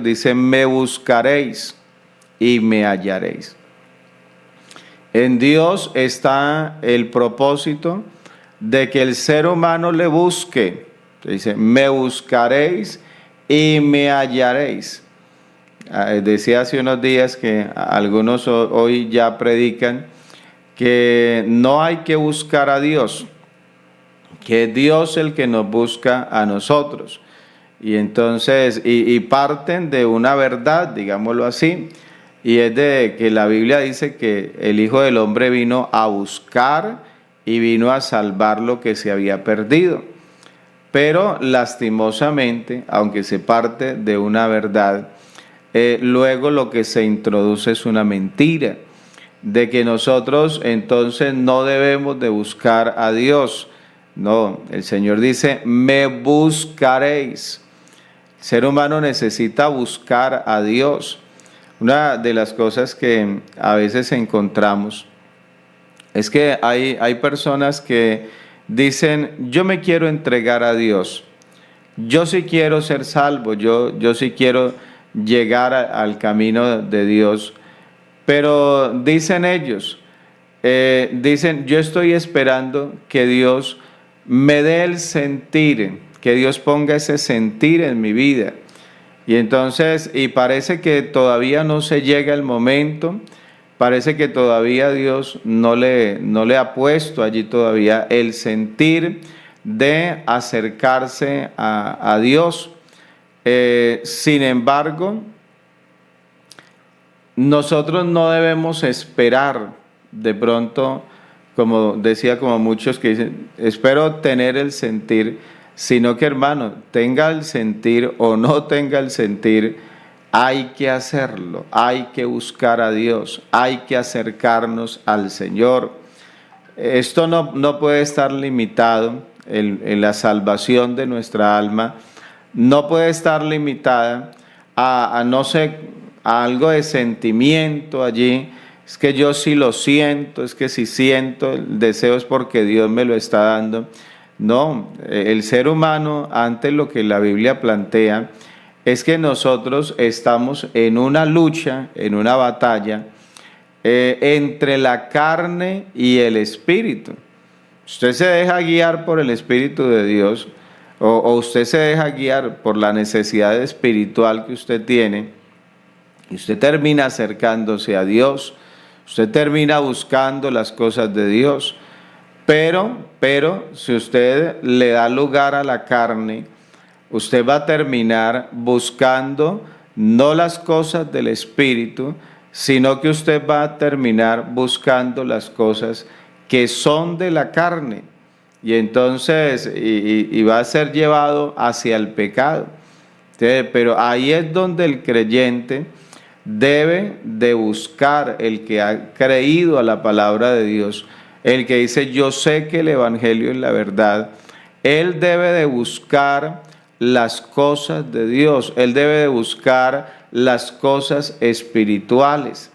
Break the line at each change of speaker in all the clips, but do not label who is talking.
dice, me buscaréis y me hallaréis. En Dios está el propósito de que el ser humano le busque. Dice, me buscaréis y me hallaréis. Decía hace unos días que algunos hoy ya predican que no hay que buscar a Dios, que es Dios el que nos busca a nosotros. Y entonces, y parten de una verdad, digámoslo así, y es de que la Biblia dice que el Hijo del Hombre vino a buscar y vino a salvar lo que se había perdido. Pero lastimosamente, aunque se parte de una verdad, luego lo que se introduce es una mentira, de que nosotros entonces no debemos de buscar a Dios. No, el Señor dice, me buscaréis. El ser humano necesita buscar a Dios. Una de las cosas que a veces encontramos es que hay personas que dicen, yo me quiero entregar a Dios, yo sí quiero ser salvo, yo sí quiero llegar al camino de Dios, pero dicen ellos, dicen, yo estoy esperando que Dios me dé el sentir, que Dios ponga ese sentir en mi vida. Y entonces, y parece que todavía no se llega el momento, parece que todavía Dios no le ha puesto allí todavía el sentir de acercarse a Dios. Sin embargo, nosotros no debemos esperar de pronto, como decía, como muchos que dicen, espero tener el sentir, sino que, hermano, tenga el sentir o no tenga el sentir, hay que hacerlo, hay que buscar a Dios, hay que acercarnos al Señor. Esto no puede estar limitado en la salvación de nuestra alma, no puede estar limitada a no sé, a algo de sentimiento allí. Es que yo sí lo siento, es que si siento el deseo es porque Dios me lo está dando. No, el ser humano, ante lo que la Biblia plantea, es que nosotros estamos en una lucha, en una batalla entre la carne y el espíritu. Usted se deja guiar por el Espíritu de Dios o usted se deja guiar por la necesidad espiritual que usted tiene y usted termina acercándose a Dios, usted termina buscando las cosas de Dios. Pero si usted le da lugar a la carne, usted va a terminar buscando no las cosas del Espíritu, sino que usted va a terminar buscando las cosas que son de la carne. Y entonces, y va a ser llevado hacia el pecado. Entonces, pero ahí es donde el creyente debe de buscar, el que ha creído a la palabra de Dios, el que dice, yo sé que el Evangelio es la verdad, él debe de buscar las cosas de Dios, él debe de buscar las cosas espirituales.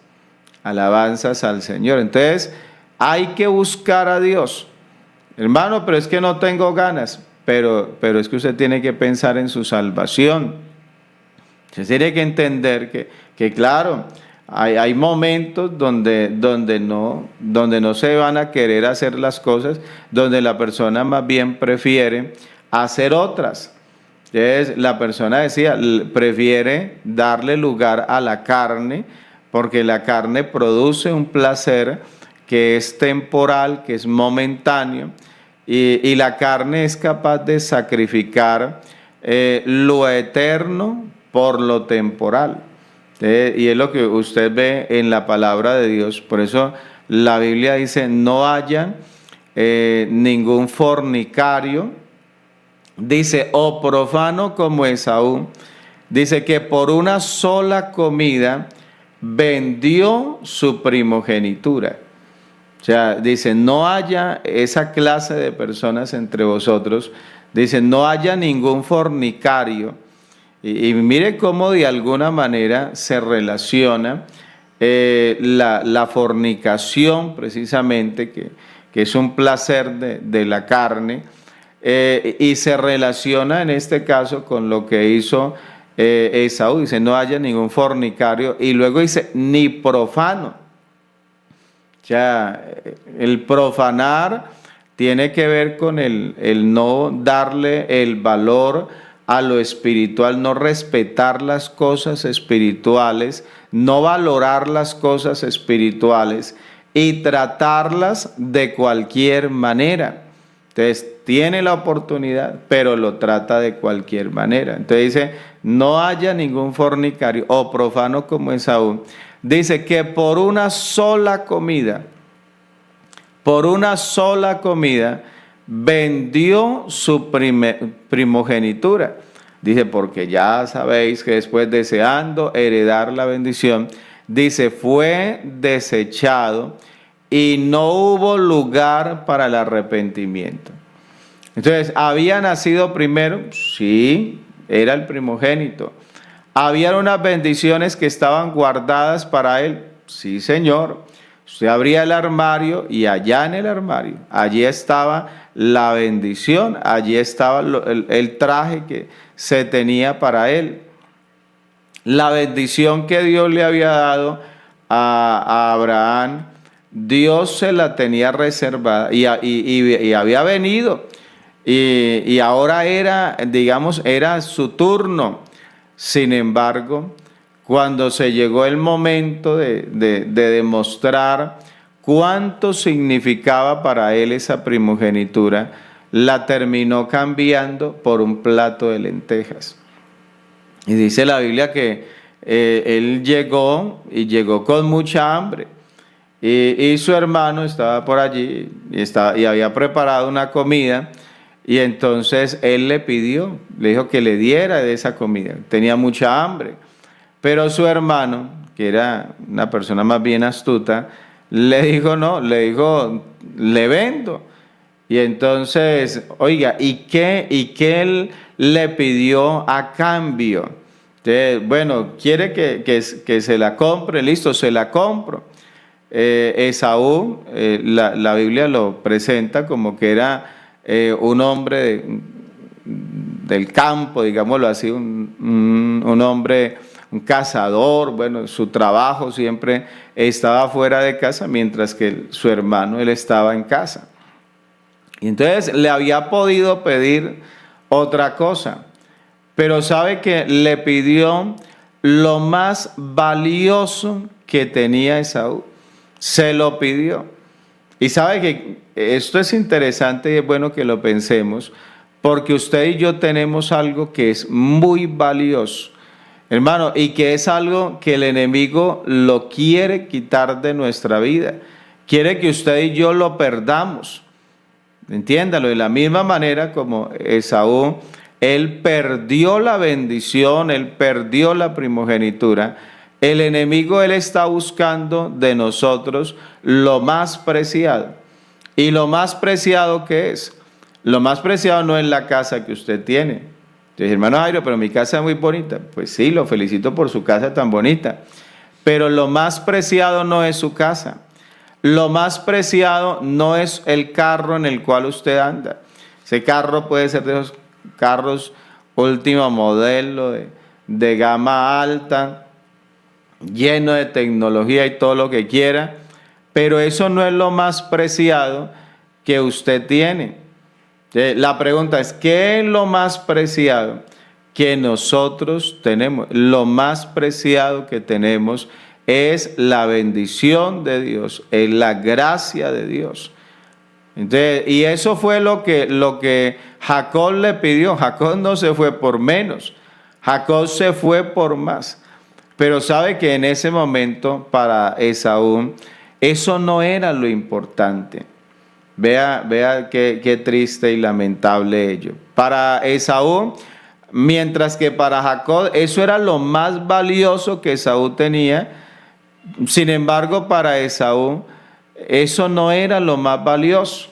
Alabanzas al Señor. Entonces, hay que buscar a Dios. Hermano, pero es que no tengo ganas. Pero es que usted tiene que pensar en su salvación. Usted tiene que entender que claro, hay momentos donde no se van a querer hacer las cosas, donde la persona más bien prefiere hacer otras. Entonces, la persona decía, prefiere darle lugar a la carne, porque la carne produce un placer que es temporal, que es momentáneo, y la carne es capaz de sacrificar lo eterno por lo temporal. Y es lo que usted ve en la palabra de Dios. Por eso la Biblia dice, no haya ningún fornicario, dice, o profano como Esaú, dice que por una sola comida vendió su primogenitura. O sea, dice, no haya esa clase de personas entre vosotros, dice, no haya ningún fornicario. Y mire cómo de alguna manera se relaciona la fornicación, precisamente, que es un placer de la carne, y se relaciona en este caso con lo que hizo Esaú, dice, no haya ningún fornicario, y luego dice, ni profano. O sea, el profanar tiene que ver con el no darle el valor a lo espiritual, no respetar las cosas espirituales, no valorar las cosas espirituales y tratarlas de cualquier manera. Entonces, tiene la oportunidad, pero lo trata de cualquier manera. Entonces dice, no haya ningún fornicario o profano como Esaú. Dice que por una sola comida, vendió su primogenitura. Dice, porque ya sabéis que después, deseando heredar la bendición, dice, fue desechado y no hubo lugar para el arrepentimiento. Entonces, ¿había nacido primero? Sí, era el primogénito. ¿Habían unas bendiciones que estaban guardadas para él? Sí, Señor. Usted abría el armario y allá en el armario, allí estaba la bendición, allí estaba el traje que se tenía para él. La bendición que Dios le había dado a Abraham, Dios se la tenía reservada y había venido. Y ahora era, digamos, era su turno. Sin embargo, cuando se llegó el momento de demostrar cuánto significaba para él esa primogenitura, la terminó cambiando por un plato de lentejas. Y dice la Biblia que él llegó con mucha hambre. Y su hermano estaba por allí y había preparado una comida. Y entonces él le dijo que le diera de esa comida. Tenía mucha hambre. Pero su hermano, que era una persona más bien astuta, le dijo no, le vendo. Y entonces, oiga, ¿y qué él le pidió a cambio? Entonces, bueno, quiere que se la compre, listo, se la compro. Esaú, la Biblia lo presenta como que era un hombre del campo, digámoslo así, un hombre, un cazador. Bueno, su trabajo siempre estaba fuera de casa, mientras que su hermano, él estaba en casa. Y entonces le había podido pedir otra cosa, pero sabe que le pidió lo más valioso que tenía Esaú. Se lo pidió. Y sabe que esto es interesante y es bueno que lo pensemos, porque usted y yo tenemos algo que es muy valioso, hermano, y que es algo que el enemigo lo quiere quitar de nuestra vida. Quiere que usted y yo lo perdamos. Entiéndalo, de la misma manera como Esaú, él perdió la bendición, él perdió la primogenitura. El enemigo, él está buscando de nosotros lo más preciado. ¿Y lo más preciado qué es? Lo más preciado no es la casa que usted tiene. Entonces, hermano Jairo, pero mi casa es muy bonita. Pues sí, lo felicito por su casa tan bonita. Pero lo más preciado no es su casa. Lo más preciado no es el carro en el cual usted anda. Ese carro puede ser de esos carros último modelo, de gama alta, lleno de tecnología y todo lo que quiera, pero eso no es lo más preciado que usted tiene. La pregunta es, ¿qué es lo más preciado que nosotros tenemos? Lo más preciado que tenemos es la bendición de Dios, es la gracia de Dios. Entonces, y eso fue lo que Jacob le pidió. Jacob no se fue por menos, Jacob se fue por más. Pero sabe que en ese momento para Esaú eso no era lo importante. Vea qué triste y lamentable ello. Para Esaú, mientras que para Jacob eso era lo más valioso que Esaú tenía, sin embargo para Esaú eso no era lo más valioso.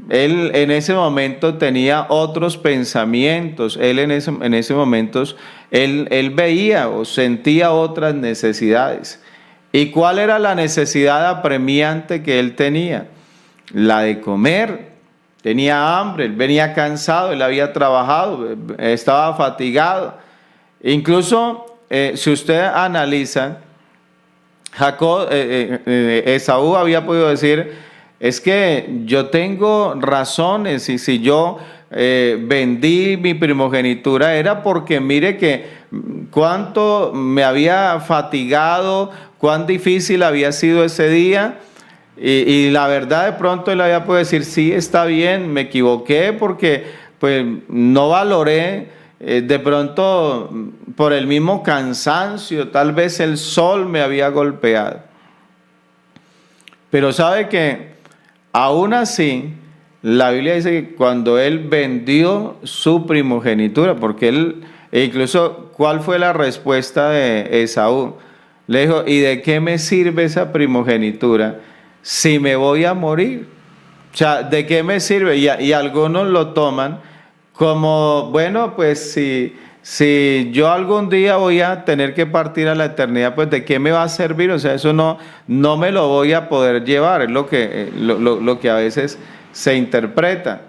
Él en ese momento tenía otros pensamientos, él en ese momento él veía o sentía otras necesidades. ¿Y cuál era la necesidad apremiante que él tenía? La de comer. Tenía hambre, él venía cansado, él había trabajado, estaba fatigado. Incluso, si usted analiza, Esaú había podido decir, es que yo tengo razones y si yo vendí mi primogenitura era porque mire que cuánto me había fatigado, cuán difícil había sido ese día. Y la verdad de pronto él había podido decir, sí, está bien, me equivoqué porque pues no valoré, de pronto por el mismo cansancio, tal vez el sol me había golpeado. Pero sabe que aún así, la Biblia dice que cuando él vendió su primogenitura, porque él, e incluso, ¿cuál fue la respuesta de Esaú? Le dijo, ¿y de qué me sirve esa primogenitura si me voy a morir? O sea, ¿de qué me sirve? Y algunos lo toman como, bueno, pues si yo algún día voy a tener que partir a la eternidad, pues ¿de qué me va a servir? O sea, eso no me lo voy a poder llevar, es lo que a veces se interpreta.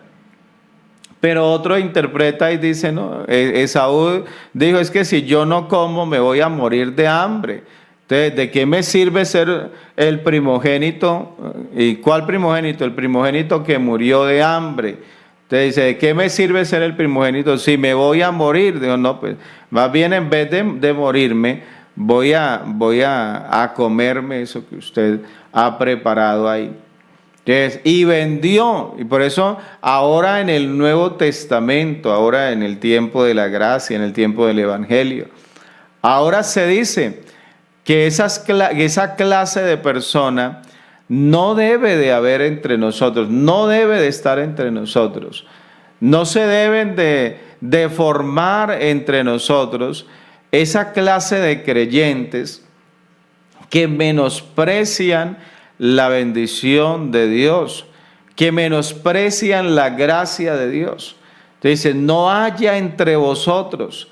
Pero otro interpreta y dice, no, Esaú dijo, es que si yo no como me voy a morir de hambre. Entonces, ¿de qué me sirve ser el primogénito? ¿Y cuál primogénito? El primogénito que murió de hambre. Entonces dice, ¿de qué me sirve ser el primogénito si me voy a morir? Digo, no, pues más bien en vez de morirme, voy a comerme eso que usted ha preparado ahí. Entonces, y vendió, y por eso ahora en el Nuevo Testamento, ahora en el tiempo de la gracia, en el tiempo del Evangelio, ahora se dice que esa clase de persona no debe de haber entre nosotros, no debe de estar entre nosotros, no se deben de formar entre nosotros esa clase de creyentes que menosprecian la bendición de Dios, que menosprecian la gracia de Dios. Entonces dice, no haya entre vosotros,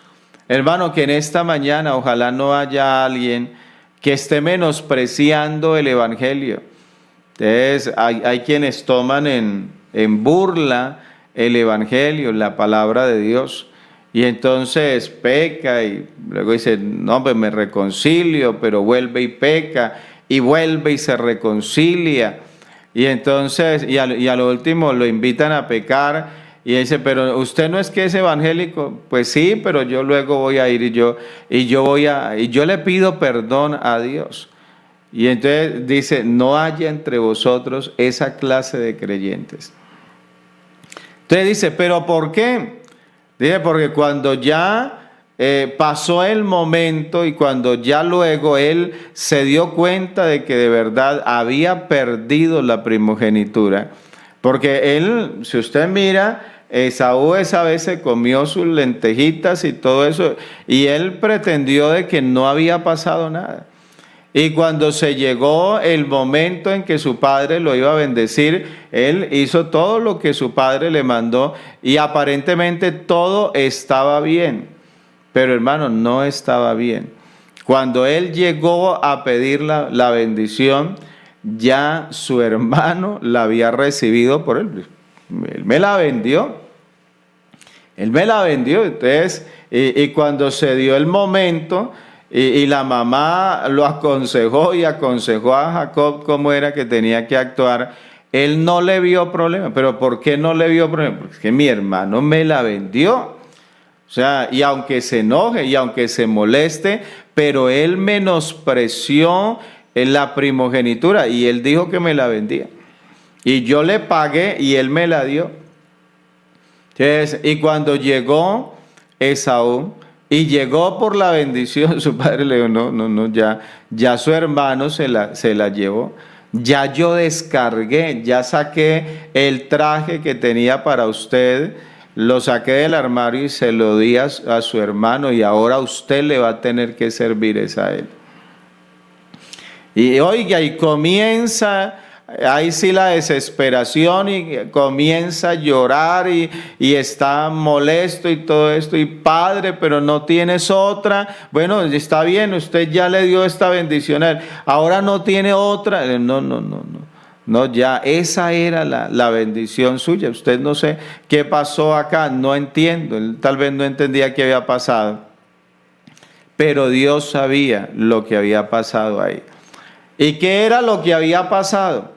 hermano, que en esta mañana ojalá no haya alguien que esté menospreciando el Evangelio. Entonces hay quienes toman en burla el Evangelio, la palabra de Dios, y entonces peca y luego dice, no, pues me reconcilio, pero vuelve y peca, y vuelve y se reconcilia, y entonces, y a lo último lo invitan a pecar, y dice, pero usted no es que es evangélico. Pues sí, pero yo luego voy a ir y yo le pido perdón a Dios. Y entonces dice, no haya entre vosotros esa clase de creyentes. Entonces dice, ¿pero por qué? Dice, porque cuando ya pasó el momento y cuando ya luego él se dio cuenta de que de verdad había perdido la primogenitura, porque él, si usted mira, Esaú esa vez se comió sus lentejitas y todo eso, y él pretendió de que no había pasado nada. Y cuando se llegó el momento en que su padre lo iba a bendecir, él hizo todo lo que su padre le mandó y aparentemente todo estaba bien. Pero hermano, no estaba bien. Cuando él llegó a pedir la bendición, ya su hermano la había recibido por él. Él me la vendió. Él me la vendió. Entonces, y cuando se dio el momento, y la mamá lo aconsejó y aconsejó a Jacob cómo era que tenía que actuar, él no le vio problema. ¿Pero por qué no le vio problema? Porque es que mi hermano me la vendió. O sea, y aunque se enoje y aunque se moleste, pero él menospreció en la primogenitura y él dijo que me la vendía. Y yo le pagué y él me la dio. Entonces, y cuando llegó Esaú y llegó por la bendición, su padre le dijo, no, ya su hermano se la llevó. Ya yo descargué, ya saqué el traje que tenía para usted, lo saqué del armario y se lo di a su hermano y ahora usted le va a tener que servir a él. Y oiga, y comienza, ahí sí la desesperación y comienza a llorar y está molesto y todo esto. Y padre, pero no tienes otra. Bueno, está bien, usted ya le dio esta bendición a él. Ahora no tiene otra. No, ya esa era la bendición suya. Usted no sé qué pasó acá, no entiendo. Él tal vez no entendía qué había pasado. pero Dios sabía lo que había pasado ahí. ¿Y qué era lo que había pasado?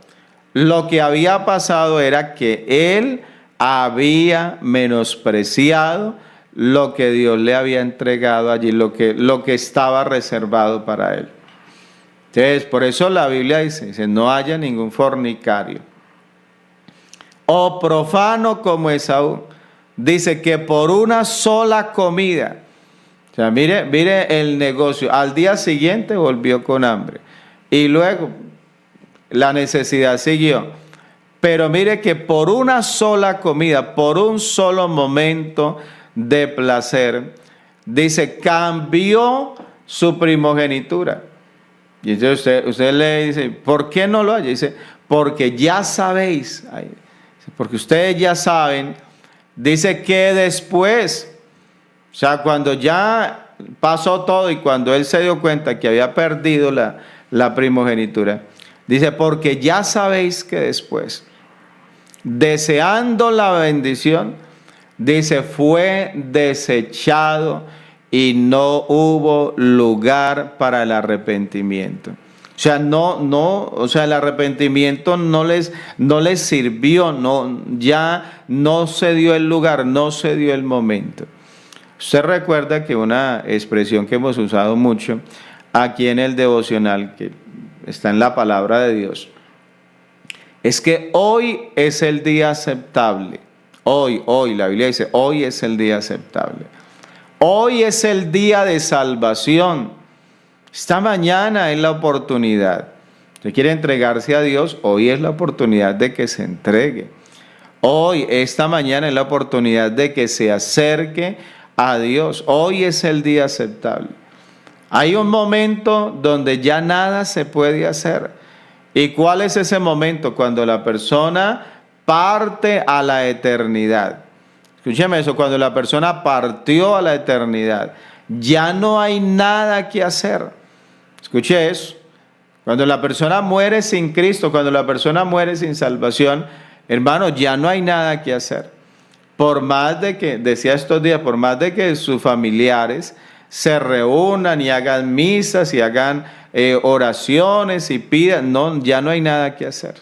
Lo que había pasado era que él había menospreciado lo que Dios le había entregado allí, lo que estaba reservado para él. Entonces, por eso la Biblia dice, no haya ningún fornicario o profano como Esaú. Dice que por una sola comida, o sea, mire el negocio, al día siguiente volvió con hambre y luego la necesidad siguió. Pero mire que por una sola comida, por un solo momento de placer, dice, cambió su primogenitura. Y entonces usted le dice, ¿por qué no lo haya? Dice, porque ya sabéis, porque ustedes ya saben, dice que después, o sea, cuando ya pasó todo y cuando él se dio cuenta que había perdido la primogenitura, dice, porque ya sabéis que después, deseando la bendición, dice, fue desechado y no hubo lugar para el arrepentimiento. O sea, o sea, el arrepentimiento no les sirvió, ya no se dio el lugar, no se dio el momento. Usted recuerda que una expresión que hemos usado mucho aquí en el devocional, que está en la palabra de Dios, es que hoy es el día aceptable. Hoy, la Biblia dice, hoy es el día aceptable. Hoy es el día de salvación. Esta mañana es la oportunidad. Usted quiere entregarse a Dios, hoy es la oportunidad de que se entregue. Hoy, esta mañana es la oportunidad de que se acerque a Dios. Hoy es el día aceptable. Hay un momento donde ya nada se puede hacer. ¿Y cuál es ese momento? Cuando la persona parte a la eternidad. Escúcheme eso, cuando la persona partió a la eternidad, ya no hay nada que hacer. Escuche eso. Cuando la persona muere sin Cristo, cuando la persona muere sin salvación, hermano, ya no hay nada que hacer. Por más de que, decía estos días, por más de que sus familiares se reúnan y hagan misas y hagan oraciones y pidan, no, ya no hay nada que hacer.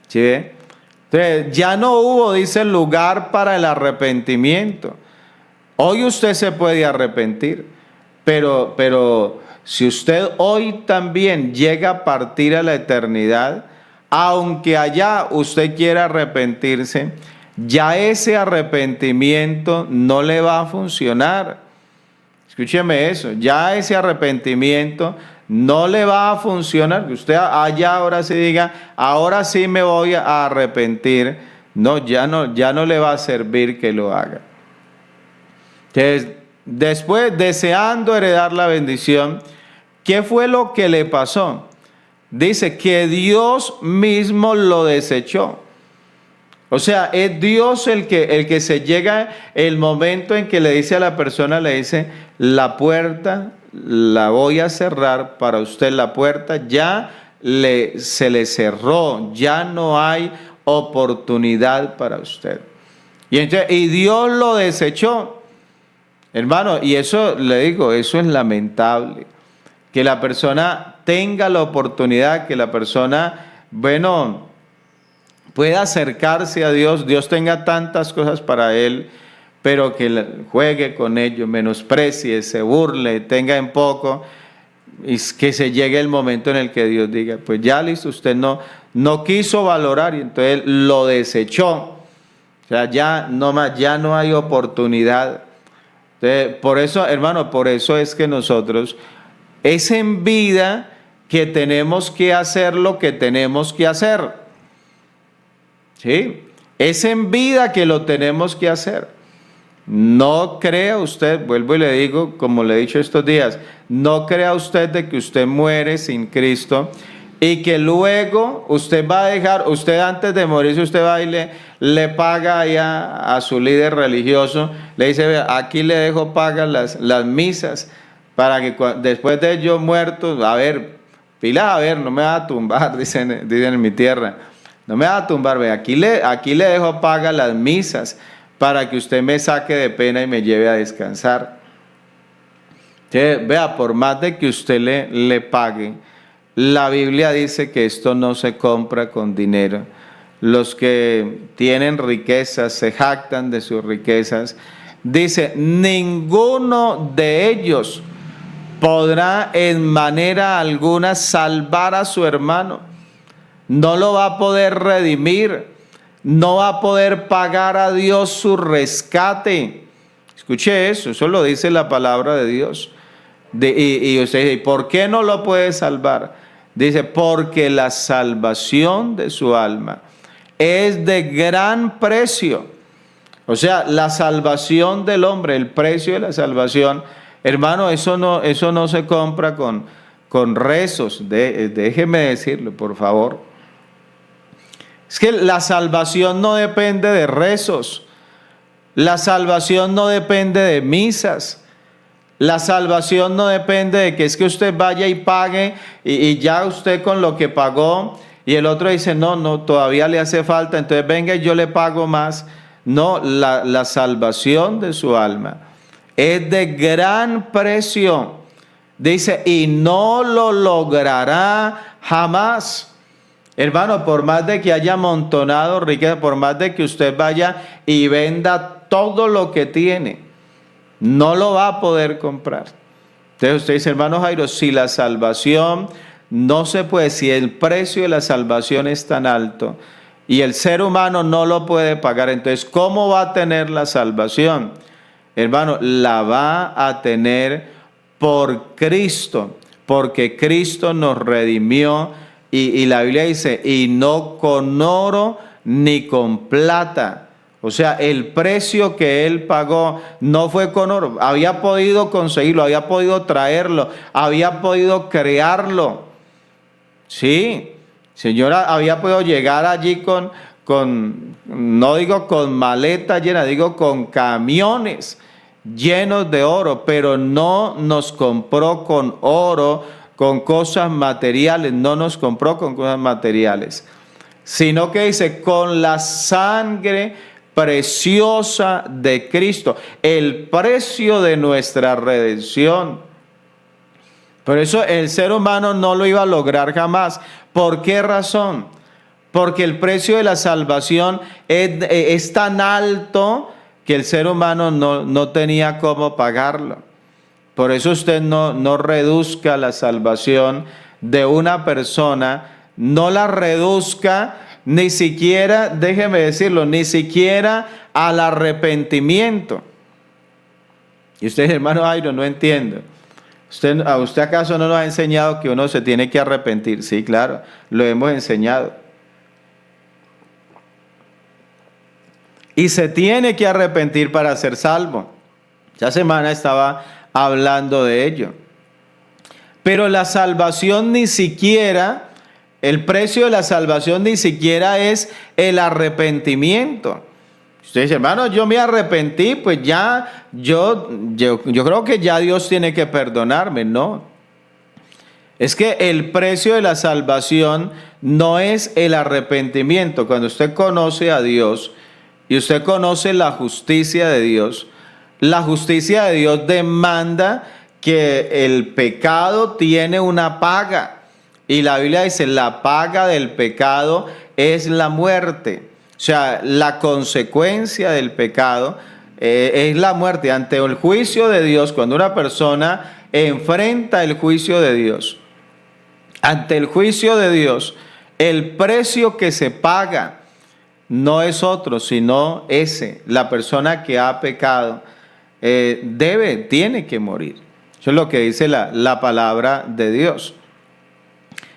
¿Sí ve? Entonces, ya no hubo, dice, lugar para el arrepentimiento. Hoy usted se puede arrepentir, pero si usted hoy también llega a partir a la eternidad, aunque allá usted quiera arrepentirse, ya ese arrepentimiento no le va a funcionar. Escúcheme eso, ya ese arrepentimiento no le va a funcionar. Que usted allá ahora sí diga, ahora sí me voy a arrepentir. No, ya no le va a servir que lo haga. Entonces, después, deseando heredar la bendición, ¿qué fue lo que le pasó? Dice que Dios mismo lo desechó. O sea, es Dios el que se llega el momento en que le dice a la persona, le dice, la puerta la voy a cerrar para usted, la puerta ya se le cerró, ya no hay oportunidad para usted. Y Dios lo desechó, hermano, y eso le digo, eso es lamentable, que la persona tenga la oportunidad, que la persona, bueno, pueda acercarse a Dios, Dios tenga tantas cosas para él, pero que juegue con ello, menosprecie, se burle, tenga en poco, y que se llegue el momento en el que Dios diga, pues ya listo, usted no quiso valorar y entonces lo desechó. O sea, ya no hay oportunidad. Entonces, por eso, hermano, por eso es que nosotros, es en vida que tenemos que hacer lo que tenemos que hacer. ¿Sí? Es en vida que lo tenemos que hacer. No crea usted, vuelvo y le digo, como le he dicho estos días, no crea usted de que usted muere sin Cristo y que luego usted va a dejar, usted antes de morirse, usted va y le paga allá a su líder religioso, le dice, aquí le dejo pagar las misas para que después de yo muerto, a ver, pila, a ver, no me va a tumbar, dicen en mi tierra. No me va a tumbar, ve, aquí le dejo paga las misas para que usted me saque de pena y me lleve a descansar. Vea, por más de que usted le pague, la Biblia dice que esto no se compra con dinero. Los que tienen riquezas se jactan de sus riquezas. Dice, ninguno de ellos podrá en manera alguna salvar a su hermano. No lo va a poder redimir. No va a poder pagar a Dios su rescate. Escuche eso lo dice la palabra de Dios. Y usted dice, ¿por qué no lo puede salvar? Dice, porque la salvación de su alma es de gran precio. O sea, la salvación del hombre, el precio de la salvación, hermano, eso no se compra con rezos. Déjeme decirlo, por favor. Es que la salvación no depende de rezos. La salvación no depende de misas. La salvación no depende de que es que usted vaya y pague y ya usted con lo que pagó y el otro dice, no, todavía le hace falta, entonces venga y yo le pago más. No, la salvación de su alma es de gran precio. Dice, y no lo logrará jamás. Hermano, por más de que haya amontonado riqueza, por más de que usted vaya y venda todo lo que tiene, no lo va a poder comprar. Entonces usted dice, hermano Jairo, si la salvación no se puede, si el precio de la salvación es tan alto y el ser humano no lo puede pagar, entonces ¿cómo va a tener la salvación? Hermano, la va a tener por Cristo, porque Cristo nos redimió y la Biblia dice, y no con oro ni con plata. O sea, el precio que él pagó no fue con oro. Había podido conseguirlo, había podido traerlo, había podido crearlo. Sí, señora, había podido llegar allí no digo con maleta llena, digo con camiones llenos de oro, pero no nos compró con oro, con cosas materiales, no nos compró con cosas materiales, sino que dice, con la sangre preciosa de Cristo, el precio de nuestra redención. Por eso el ser humano no lo iba a lograr jamás. ¿Por qué razón? Porque el precio de la salvación es tan alto que el ser humano no tenía cómo pagarlo. Por eso usted no reduzca la salvación de una persona, no la reduzca ni siquiera, déjeme decirlo, ni siquiera al arrepentimiento. Y usted, hermano Jairo, no entiende. ¿A usted acaso no nos ha enseñado que uno se tiene que arrepentir? Sí, claro, lo hemos enseñado. Y se tiene que arrepentir para ser salvo. Esta semana estaba hablando de ello. Pero la salvación ni siquiera, el precio de la salvación ni siquiera es el arrepentimiento. Usted dice, hermano, yo me arrepentí, pues ya, yo creo que ya Dios tiene que perdonarme. No. Es que el precio de la salvación no es el arrepentimiento. Cuando usted conoce a Dios y usted conoce la justicia de Dios, la justicia de Dios demanda que el pecado tiene una paga. Y la Biblia dice, la paga del pecado es la muerte. O sea, la consecuencia del pecado es la muerte. Ante el juicio de Dios, cuando una persona enfrenta el juicio de Dios, ante el juicio de Dios, el precio que se paga no es otro, sino ese. La persona que ha pecado tiene que morir. Eso es lo que dice la palabra de Dios.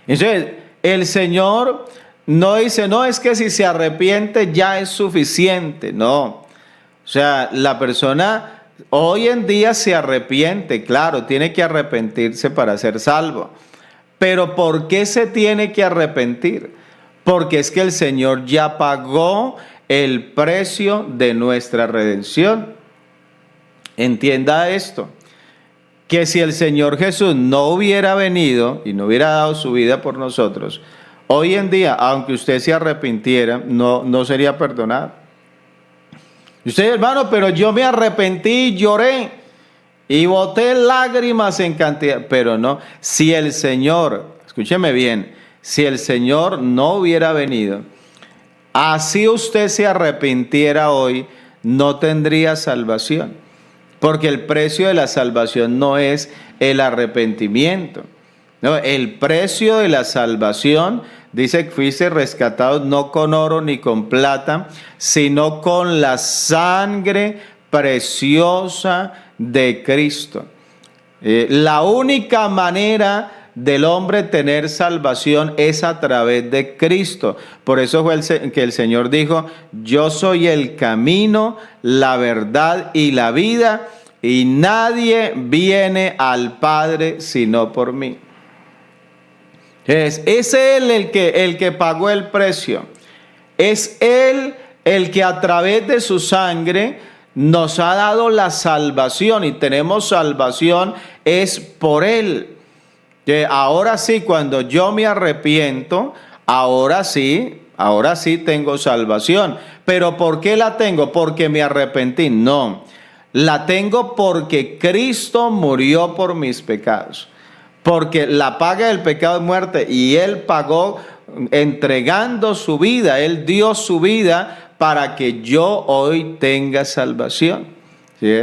Entonces, el Señor no dice, no, es que si se arrepiente ya es suficiente. No. O sea, la persona hoy en día se arrepiente, claro, tiene que arrepentirse para ser salvo. Pero ¿por qué se tiene que arrepentir? Porque es que el Señor ya pagó el precio de nuestra redención. Entienda esto, que si el Señor Jesús no hubiera venido y no hubiera dado su vida por nosotros, hoy en día, aunque usted se arrepintiera, no sería perdonado. Y usted, hermano, pero yo me arrepentí y lloré. y boté lágrimas en cantidad, pero no, si el Señor, escúcheme bien, si el Señor no hubiera venido, así usted se arrepintiera hoy, no tendría salvación, porque el precio de la salvación no es el arrepentimiento. No, el precio de la salvación dice que fuiste rescatados no con oro ni con plata, sino con la sangre preciosa de Cristo. La única manera del hombre tener salvación es a través de Cristo. Por eso fue que el Señor dijo: yo soy el camino, la verdad y la vida, y nadie viene al Padre sino por mí. Es Él el que pagó el precio. Es Él el que a través de su sangre nos ha dado la salvación, y tenemos salvación es por Él. Que ahora sí, cuando yo me arrepiento, ahora sí tengo salvación. ¿Pero por qué la tengo? ¿Porque me arrepentí? No, la tengo porque Cristo murió por mis pecados. Porque la paga del pecado es muerte, y Él pagó entregando su vida. Él dio su vida para que yo hoy tenga salvación. ¿Sí?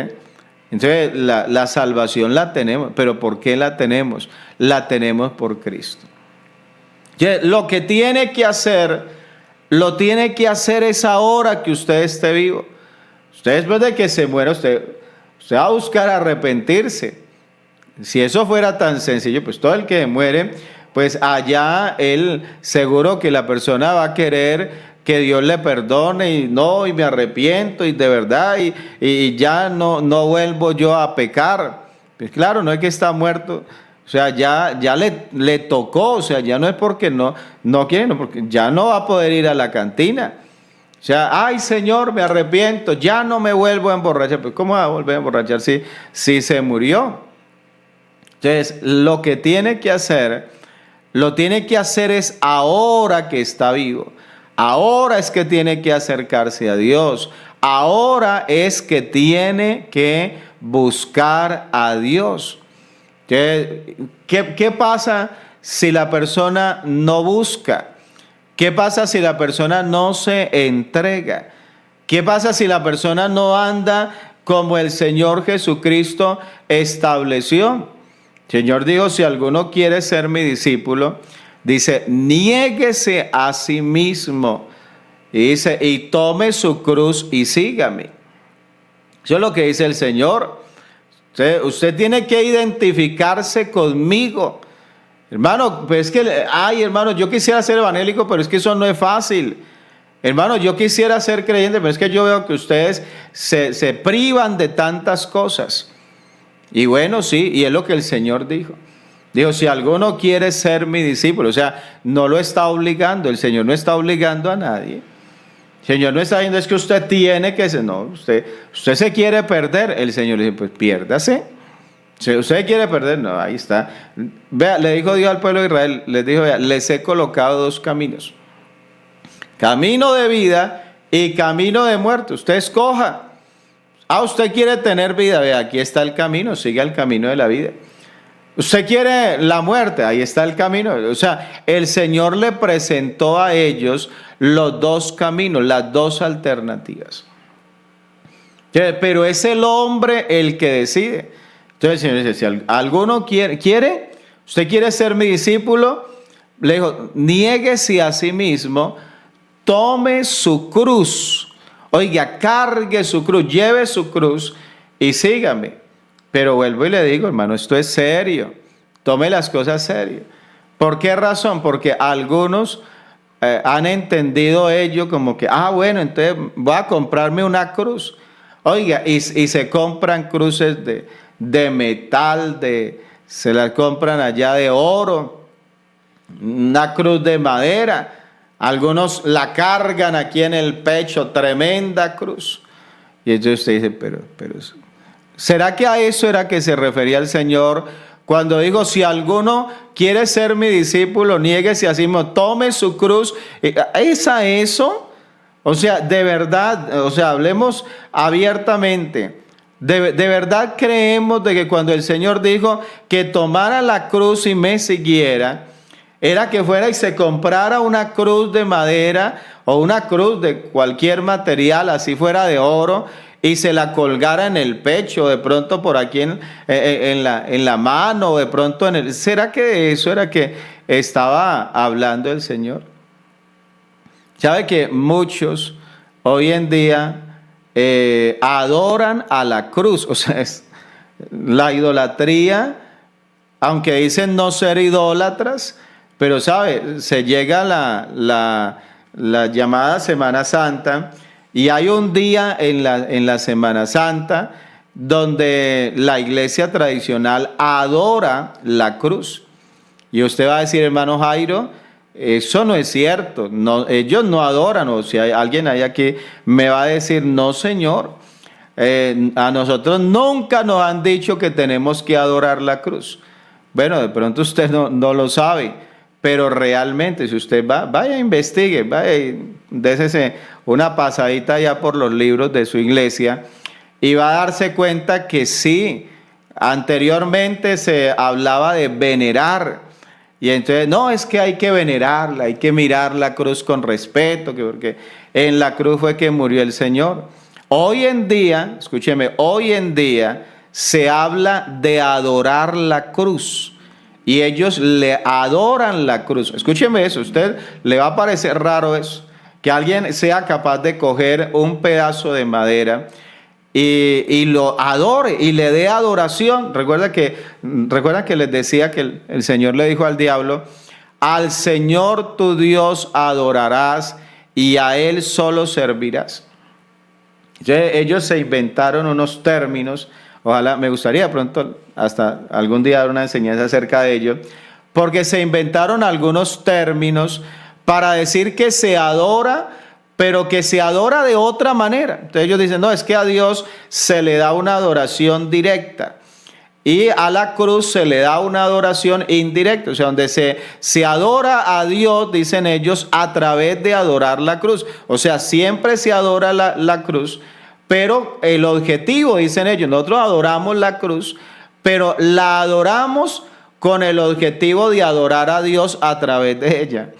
Entonces la salvación la tenemos. ¿Pero por qué la tenemos? La tenemos por Cristo. Lo que tiene que hacer, lo tiene que hacer es ahora que usted esté vivo. Usted, después de que se muera, usted va a buscar arrepentirse. Si eso fuera tan sencillo, pues todo el que muere, pues allá él seguro que la persona va a querer que Dios le perdone, y me arrepiento, y de verdad, y ya no vuelvo yo a pecar. Pues claro, no es que está muerto, o sea, ya le tocó, o sea, ya no es porque no quiere, no, porque ya no va a poder ir a la cantina. O sea, ay Señor, me arrepiento, ya no me vuelvo a emborrachar. Pues ¿cómo va a volver a emborrachar si se murió? Entonces, lo que tiene que hacer es ahora que está vivo. Ahora es que tiene que acercarse a Dios. Ahora es que tiene que buscar a Dios. ¿Qué pasa si la persona no busca? ¿Qué pasa si la persona no se entrega? ¿Qué pasa si la persona no anda como el Señor Jesucristo estableció? El Señor dijo: si alguno quiere ser mi discípulo, dice, niéguese a sí mismo. Y dice, y tome su cruz y sígame. Eso es lo que dice el Señor. Usted tiene que identificarse conmigo. Hermano, pues hermano, yo quisiera ser evangélico, pero es que eso no es fácil. Hermano, yo quisiera ser creyente, pero es que yo veo que ustedes se privan de tantas cosas. Y bueno, sí, y es lo que el Señor dijo. Dijo, si alguno quiere ser mi discípulo, o sea, no lo está obligando. El Señor no está obligando a nadie. El Señor no está diciendo, es que usted tiene que ser. No, usted se quiere perder. El Señor le dice, pues piérdase. Si usted quiere perder, no, ahí está. Vea, le dijo Dios al pueblo de Israel, les dijo, vea, les he colocado dos caminos. Camino de vida y camino de muerte. Usted escoja. Usted quiere tener vida, vea, aquí está el camino, siga el camino de la vida. Usted quiere la muerte, ahí está el camino. O sea, el Señor le presentó a ellos los dos caminos, las dos alternativas. Pero es el hombre el que decide. Entonces el Señor dice, si alguno quiere, usted quiere ser mi discípulo, le dijo, niéguese a sí mismo, tome su cruz. Oiga, cargue su cruz, lleve su cruz y sígame. Pero vuelvo y le digo, hermano, esto es serio. Tome las cosas serio. ¿Por qué razón? Porque algunos han entendido ello como que, bueno, entonces voy a comprarme una cruz. Oiga, y se compran cruces de metal, se las compran allá de oro, una cruz de madera. Algunos la cargan aquí en el pecho, tremenda cruz. Y entonces usted dice, pero ¿será que a eso era que se refería el Señor cuando dijo, si alguno quiere ser mi discípulo, niéguese a sí mismo, tome su cruz? ¿Es a eso? O sea, de verdad, o sea, hablemos abiertamente. De verdad creemos de que cuando el Señor dijo que tomara la cruz y me siguiera, era que fuera y se comprara una cruz de madera o una cruz de cualquier material, así fuera de oro, y se la colgara en el pecho, de pronto por aquí en la mano, o de pronto en el... ¿Será que de eso era que estaba hablando el Señor? ¿Sabe que muchos hoy en día adoran a la cruz? O sea, es la idolatría, aunque dicen no ser idólatras, pero sabe, se llega la llamada Semana Santa y hay un día en la Semana Santa donde la iglesia tradicional adora la cruz. Y usted va a decir, hermano Jairo, eso no es cierto, no, ellos no adoran, o si hay alguien ahí aquí me va a decir, no señor, a nosotros nunca nos han dicho que tenemos que adorar la cruz. Bueno, de pronto usted no lo sabe, pero realmente si usted vaya investigue, vaya, désese una pasadita ya por los libros de su iglesia y va a darse cuenta que sí, anteriormente se hablaba de venerar. Y entonces, no, es que hay que venerarla, hay que mirar la cruz con respeto, porque en la cruz fue que murió el Señor. Hoy en día, escúcheme, hoy en día se habla de adorar la cruz. Y ellos le adoran la cruz. Escúcheme eso, a usted le va a parecer raro eso, que alguien sea capaz de coger un pedazo de madera y lo adore y le dé adoración. Recuerda que les decía que el Señor le dijo al diablo, al Señor tu Dios adorarás y a Él solo servirás. Entonces, ellos se inventaron unos términos, ojalá, me gustaría pronto hasta algún día dar una enseñanza acerca de ello, porque se inventaron algunos términos para decir que se adora, pero que se adora de otra manera. Entonces ellos dicen, no, es que a Dios se le da una adoración directa y a la cruz se le da una adoración indirecta. O sea, donde se adora a Dios, dicen ellos, a través de adorar la cruz. O sea, siempre se adora la cruz, pero el objetivo, dicen ellos, nosotros adoramos la cruz, pero la adoramos con el objetivo de adorar a Dios a través de ella.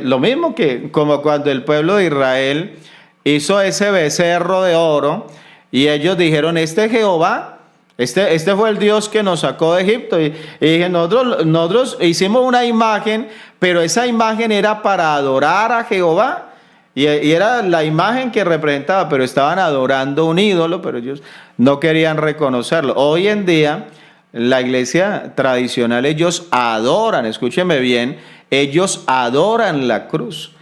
Lo mismo que como cuando el pueblo de Israel hizo ese becerro de oro y ellos dijeron, este Jehová, este fue el Dios que nos sacó de Egipto. Y dije, nosotros hicimos una imagen, pero esa imagen era para adorar a Jehová. Y era la imagen que representaba, pero estaban adorando un ídolo, pero ellos no querían reconocerlo. Hoy en día, la iglesia tradicional, ellos adoran, escúcheme bien, ellos adoran la cruz.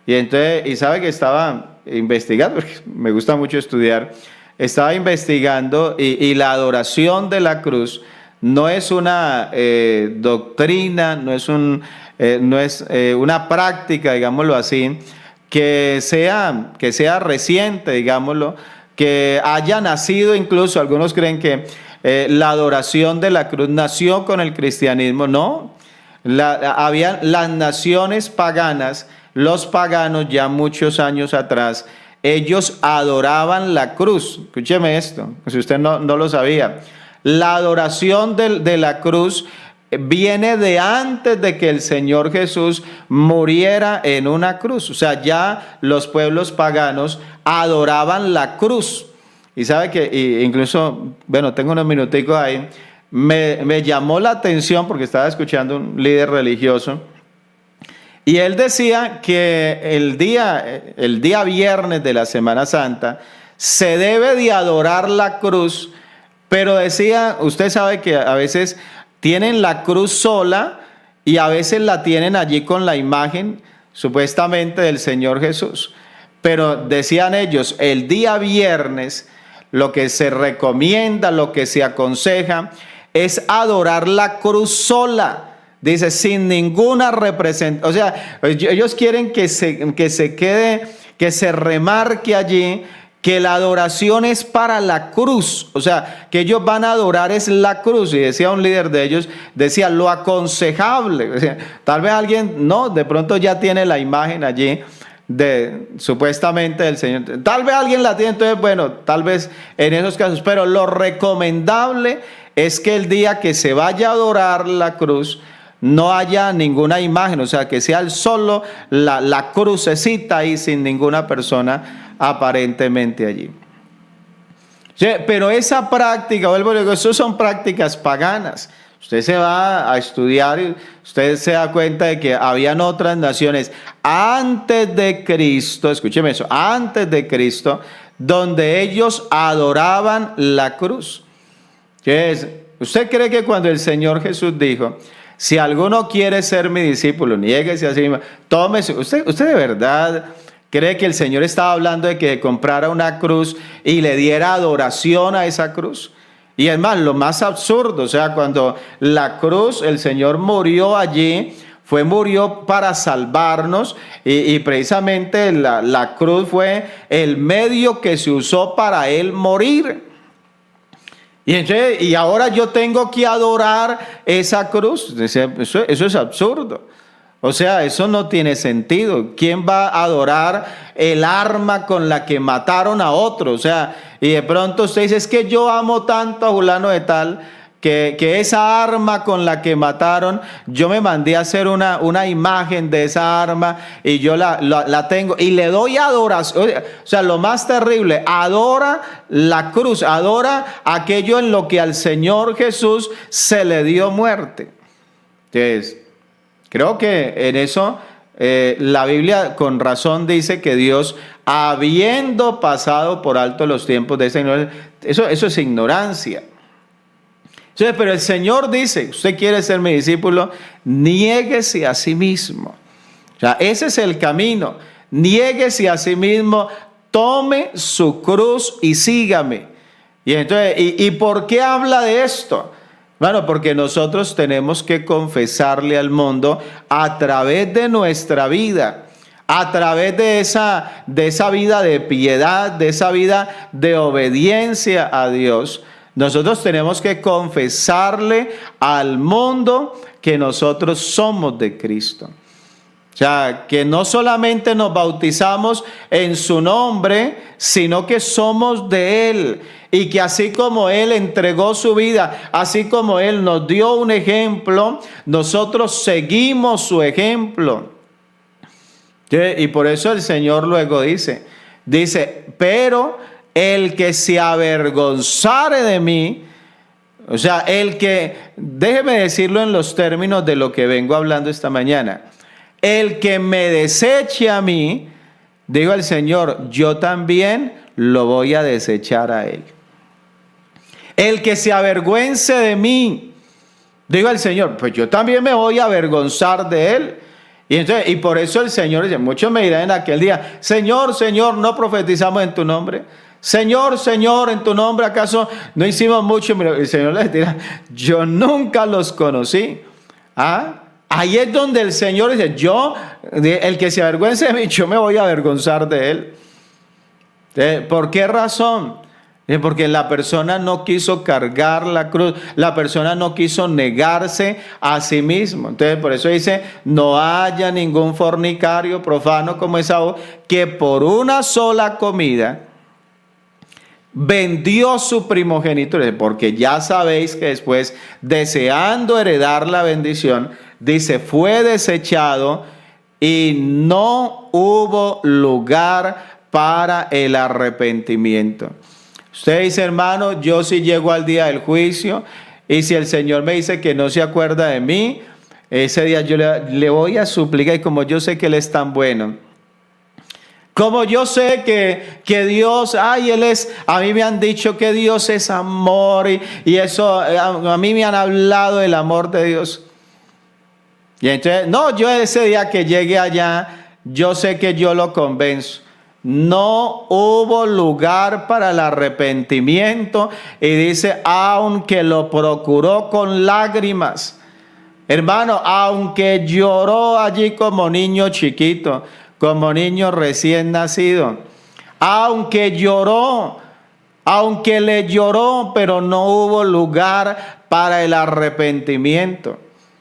Y entonces, y sabe que estaba investigando, porque me gusta mucho estudiar, estaba investigando y la adoración de la cruz no es una doctrina, no es una práctica, digámoslo así, que sea reciente, digámoslo, que haya nacido incluso, algunos creen que la adoración de la cruz nació con el cristianismo. No, había las naciones paganas, los paganos ya muchos años atrás, ellos adoraban la cruz. Escúcheme esto, si usted no lo sabía. La adoración de la cruz viene de antes de que el Señor Jesús muriera en una cruz. O sea, ya los pueblos paganos adoraban la cruz. Y sabe que incluso, bueno, tengo unos minuticos ahí, me llamó la atención porque estaba escuchando un líder religioso y él decía que el día viernes de la Semana Santa se debe de adorar la cruz, pero decía, usted sabe que a veces tienen la cruz sola y a veces la tienen allí con la imagen supuestamente del Señor Jesús. Pero decían ellos, el día viernes lo que se recomienda, lo que se aconseja es adorar la cruz sola. Dice, sin ninguna representación. O sea, ellos quieren que se quede, que se remarque allí que la adoración es para la cruz, o sea, que ellos van a adorar es la cruz. Y decía un líder de ellos, decía, lo aconsejable, o sea, tal vez alguien, no, de pronto ya tiene la imagen allí, supuestamente del Señor. Tal vez alguien la tiene, entonces bueno, tal vez en esos casos, pero lo recomendable es que el día que se vaya a adorar la cruz no haya ninguna imagen, o sea, que sea solo la crucecita ahí sin ninguna persona aparentemente allí. Sí, pero esa práctica, vuelvo a decir, eso son prácticas paganas. Usted se va a estudiar y usted se da cuenta de que habían otras naciones antes de Cristo, escúcheme eso, antes de Cristo, donde ellos adoraban la cruz. ¿Qué es? ¿Usted cree que cuando el Señor Jesús dijo, si alguno quiere ser mi discípulo, niéguese a sí mismo, tómese, usted de verdad cree que el Señor estaba hablando de que comprara una cruz y le diera adoración a esa cruz? Y es más, lo más absurdo, o sea, cuando la cruz, el Señor murió allí, murió para salvarnos y precisamente la cruz fue el medio que se usó para Él morir. Y ahora yo tengo que adorar esa cruz. Eso es absurdo. O sea, eso no tiene sentido. ¿Quién va a adorar el arma con la que mataron a otro? O sea, y de pronto usted dice, es que yo amo tanto a fulano de tal, que esa arma con la que mataron, yo me mandé a hacer una imagen de esa arma y yo la tengo y le doy adoración. O sea, lo más terrible, adora la cruz, adora aquello en lo que al Señor Jesús se le dio muerte. Entonces, creo que en eso la Biblia con razón dice que Dios, habiendo pasado por alto los tiempos de esa ignorancia, eso es ignorancia. Entonces, pero el Señor dice, usted quiere ser mi discípulo, niéguese a sí mismo. O sea, ese es el camino. Niéguese a sí mismo, tome su cruz y sígame. Y entonces, ¿y por qué habla de esto? Bueno, porque nosotros tenemos que confesarle al mundo a través de nuestra vida, a través de esa vida de piedad, de esa vida de obediencia a Dios. Nosotros tenemos que confesarle al mundo que nosotros somos de Cristo. O sea, que no solamente nos bautizamos en su nombre, sino que somos de Él. Y que así como Él entregó su vida, así como Él nos dio un ejemplo, nosotros seguimos su ejemplo. Y por eso el Señor luego dice, pero el que se avergonzare de mí, o sea, déjeme decirlo en los términos de lo que vengo hablando esta mañana, el que me deseche a mí, digo al Señor, yo también lo voy a desechar a él. El que se avergüence de mí, digo al Señor, pues yo también me voy a avergonzar de él. Y por eso el Señor dice, muchos me dirán en aquel día, Señor, Señor, ¿no profetizamos en tu nombre? Señor, Señor, en tu nombre, ¿acaso no hicimos mucho? El Señor les dirá, yo nunca los conocí. Ahí es donde el Señor dice, el que se avergüence de mí, yo me voy a avergonzar de él. ¿Por qué razón? Porque la persona no quiso cargar la cruz, la persona no quiso negarse a sí mismo. Entonces, por eso dice, no haya ningún fornicario profano como Esaú, que por una sola comida vendió su primogenitura, porque ya sabéis que después, deseando heredar la bendición, dice, fue desechado y no hubo lugar para el arrepentimiento. Usted dice, hermano, yo sí llego al día del juicio y si el Señor me dice que no se acuerda de mí, ese día yo le voy a suplicar, y como yo sé que Él es tan bueno, como yo sé que Dios, a mí me han dicho que Dios es amor y eso, a mí me han hablado del amor de Dios. Y entonces, yo ese día que llegue allá, yo sé que yo lo convenzo. No hubo lugar para el arrepentimiento y dice, aunque lo procuró con lágrimas. Hermano, aunque lloró allí como niño chiquito, como niño recién nacido, aunque le lloró, pero no hubo lugar para el arrepentimiento.